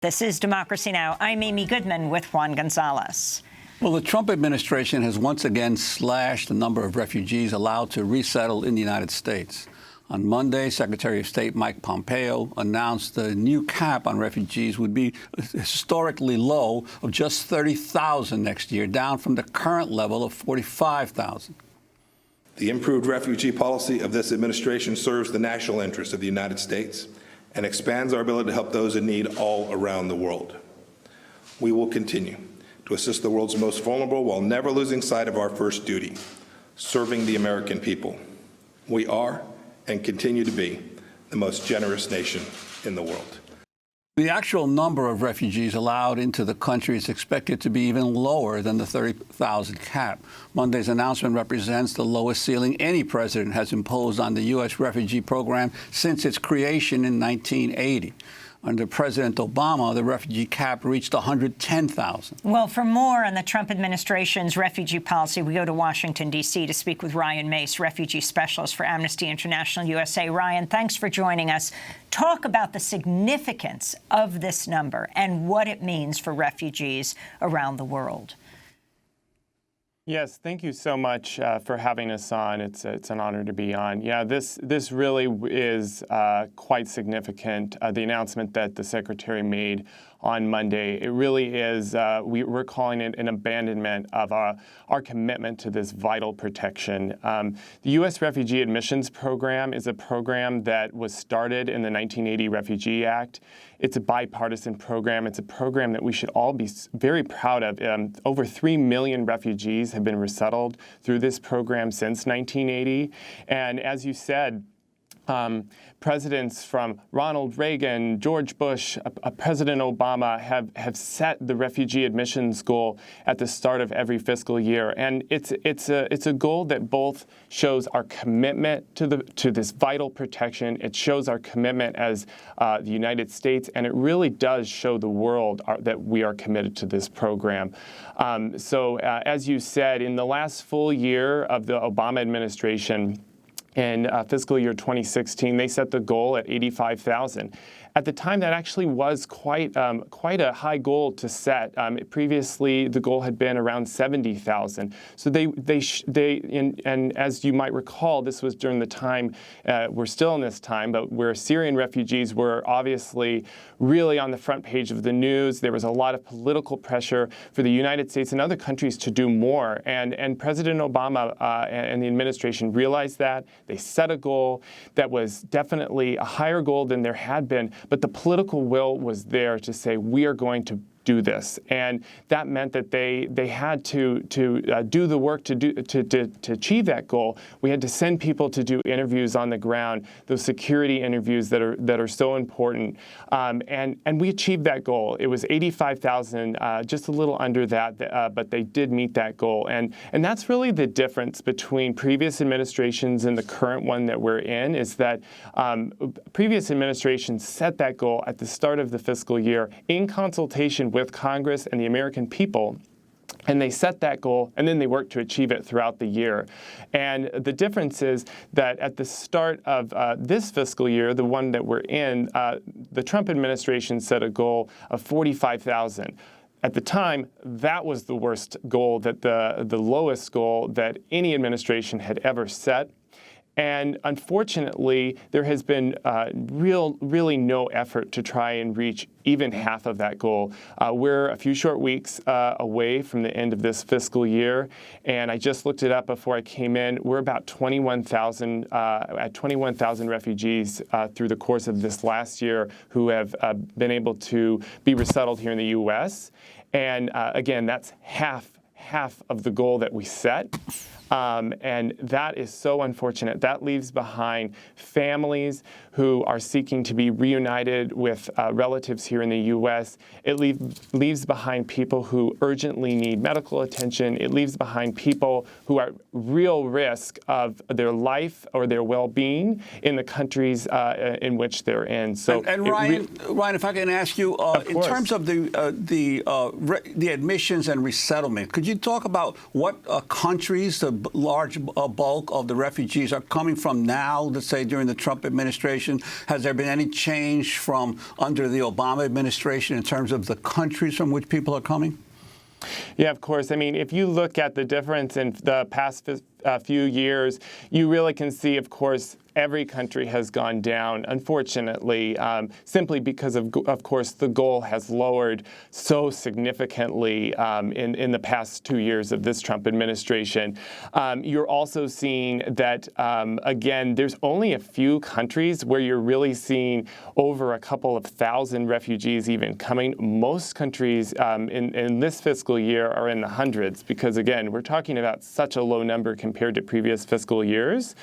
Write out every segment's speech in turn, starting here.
This is Democracy Now! I'm Amy Goodman with Juan Gonzalez. Well, the Trump administration has once again slashed the number of refugees allowed to resettle in the United States. On Monday, Secretary of State Mike Pompeo announced the new cap on refugees would be historically low of just 30,000 next year, down from the current level of 45,000. The improved refugee policy of this administration serves the national interest of the United States and expands our ability to help those in need all around the world. We will continue to assist the world's most vulnerable while never losing sight of our first duty, serving the American people. We are and continue to be the most generous nation in the world. The actual number of refugees allowed into the country is expected to be even lower than the 30,000 cap. Monday's announcement represents the lowest ceiling any president has imposed on the U.S. refugee program since its creation in 1980. Under President Obama, the refugee cap reached 110,000. Well, for more on the Trump administration's refugee policy, we go to Washington, D.C. to speak with Ryan Mace, refugee specialist for Amnesty International USA. Ryan, thanks for joining us. Talk about the significance of this number and what it means for refugees around the world. Yes, thank you so much for having us on. It's an honor to be on. Yeah, this really is quite significant, the announcement that the Secretary made on Monday. It really is, we're calling it an abandonment of our commitment to this vital protection. The U.S. Refugee Admissions Program is a program that was started in the 1980 Refugee Act. It's a bipartisan program. It's a program that we should all be very proud of. Over 3 million refugees have been resettled through this program since 1980. And as you said, presidents from Ronald Reagan, George Bush, President Obama have set the refugee admissions goal at the start of every fiscal year, and it's a goal that both shows our commitment to this vital protection. It shows our commitment as the United States, and it really does show the world that we are committed to this program. As you said, in the last full year of the Obama administration, in fiscal year 2016, they set the goal at 85,000. At the time, that actually was quite a high goal to set. Previously, the goal had been around 70,000. So and as you might recall, this was during the time, we're still in this time, but where Syrian refugees were obviously really on the front page of the news. There was a lot of political pressure for the United States and other countries to do more. And President Obama and the administration realized that. They set a goal that was definitely a higher goal than there had been. But the political will was there to say, we are going to do this, and that meant that they had to do the work to achieve that goal. We had to send people to do interviews on the ground, those security interviews that are so important, and we achieved that goal. It was 85,000, just a little under that, but they did meet that goal, and that's really the difference between previous administrations and the current one that we're in. Is that previous administrations set that goal at the start of the fiscal year in consultation with Congress and the American people, and they set that goal, and then they worked to achieve it throughout the year. And the difference is that at the start of this fiscal year, the one that we're in, the Trump administration set a goal of 45,000. At the time, that was the worst goal, that the lowest goal that any administration had ever set. And unfortunately, there has been really no effort to try and reach even half of that goal. We're a few short weeks away from the end of this fiscal year, and I just looked it up before I came in. We're about 21,000 refugees through the course of this last year who have been able to be resettled here in the U.S. And again, that's half of the goal that we set. And that is so unfortunate. That leaves behind families who are seeking to be reunited with relatives here in the U.S. It leaves behind people who urgently need medical attention. It leaves behind people who are real risk of their life or their well-being in the countries in which they're in. So, and Ryan, if I can ask you, in terms of the admissions and resettlement, could you talk about what countries the large bulk of the refugees are coming from now, let's say during the Trump administration? Has there been any change from under the Obama administration in terms of the countries from which people are coming? Yeah, of course. I mean, if you look at the difference in the past few years, you really can see, of course, every country has gone down, unfortunately, simply because of course, the goal has lowered so significantly in the past 2 years of this Trump administration. You're also seeing that, again, there's only a few countries where you're really seeing over a couple of thousand refugees even coming. Most countries in this fiscal year are in the hundreds because, again, we're talking about such a low number compared to previous fiscal years.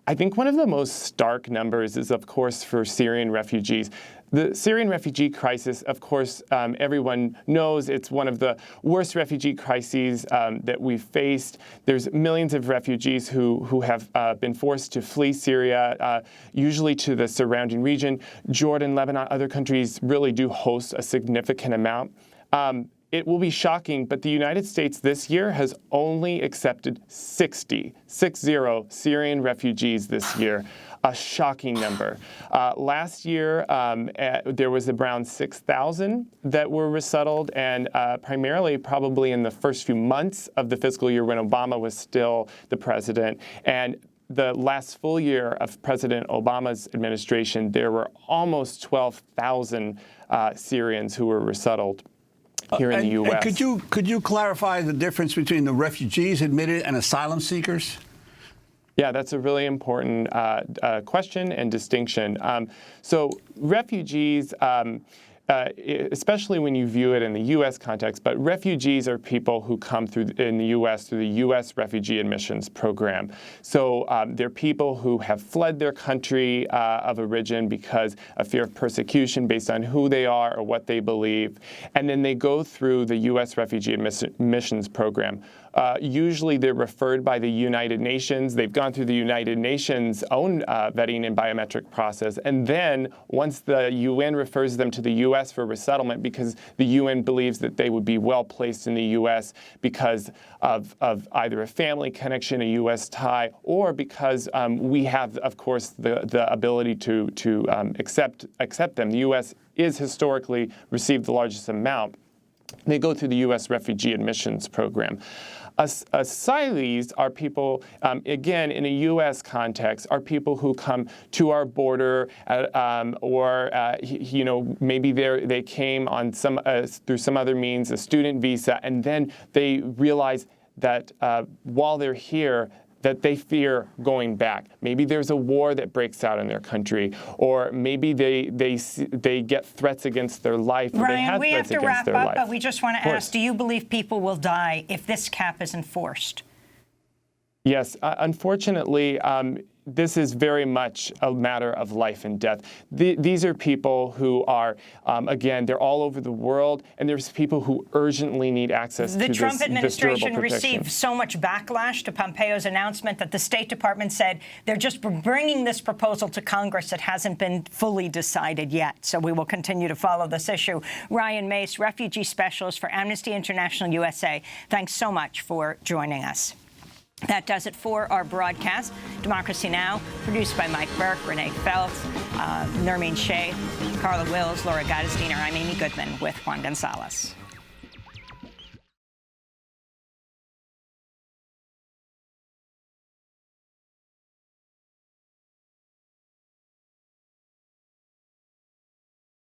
I think one of the most stark numbers is, of course, for Syrian refugees. The Syrian refugee crisis, of course, everyone knows it's one of the worst refugee crises that we've faced. There's millions of refugees who have been forced to flee Syria, usually to the surrounding region. Jordan, Lebanon, other countries really do host a significant amount. It will be shocking, but the United States this year has only accepted 60 Syrian refugees this year, a shocking number. Last year, there was around 6,000 that were resettled, and primarily probably in the first few months of the fiscal year when Obama was still the president. And the last full year of President Obama's administration, there were almost 12,000 Syrians who were resettled here in the U.S. And could you clarify the difference between the refugees admitted and asylum seekers? Yeah, that's a really important question and distinction. So refugees, especially when you view it in the U.S. context, but refugees are people who come in the U.S. through the U.S. Refugee Admissions Program. So they're people who have fled their country of origin because of fear of persecution based on who they are or what they believe. And then they go through the U.S. Refugee Admissions Program. Usually they're referred by the United Nations. They've gone through the United Nations' own vetting and biometric process. And then once the UN refers them to the U.S. for resettlement, because the UN believes that they would be well placed in the U.S. because of either a family connection, a U.S. tie, or because we have, of course, the ability to accept them. The U.S. is historically received the largest amount. They go through the U.S. Refugee Admissions Program. Asylees are people, again, in a U.S. context, are people who come to our border, or maybe they came on through some other means, a student visa, and then they realize that while they're here, that they fear going back. Maybe there's a war that breaks out in their country, or maybe they get threats against their life. Ryan, we have to wrap up, but we just want to ask, do you believe people will die if this cap is enforced? Yes, unfortunately, this is very much a matter of life and death. These are people who are, again, they're all over the world, and there's people who urgently need access to this durable protection. The Trump administration received so much backlash to Pompeo's announcement that the State Department said they're just bringing this proposal to Congress that hasn't been fully decided yet. So we will continue to follow this issue. Ryan Mace, refugee specialist for Amnesty International USA, thanks so much for joining us. That does it for our broadcast. Democracy Now!, produced by Mike Burke, Renee Feltz, Nermeen Shea, Carla Wills, Laura Gottesdiener. I'm Amy Goodman with Juan Gonzalez.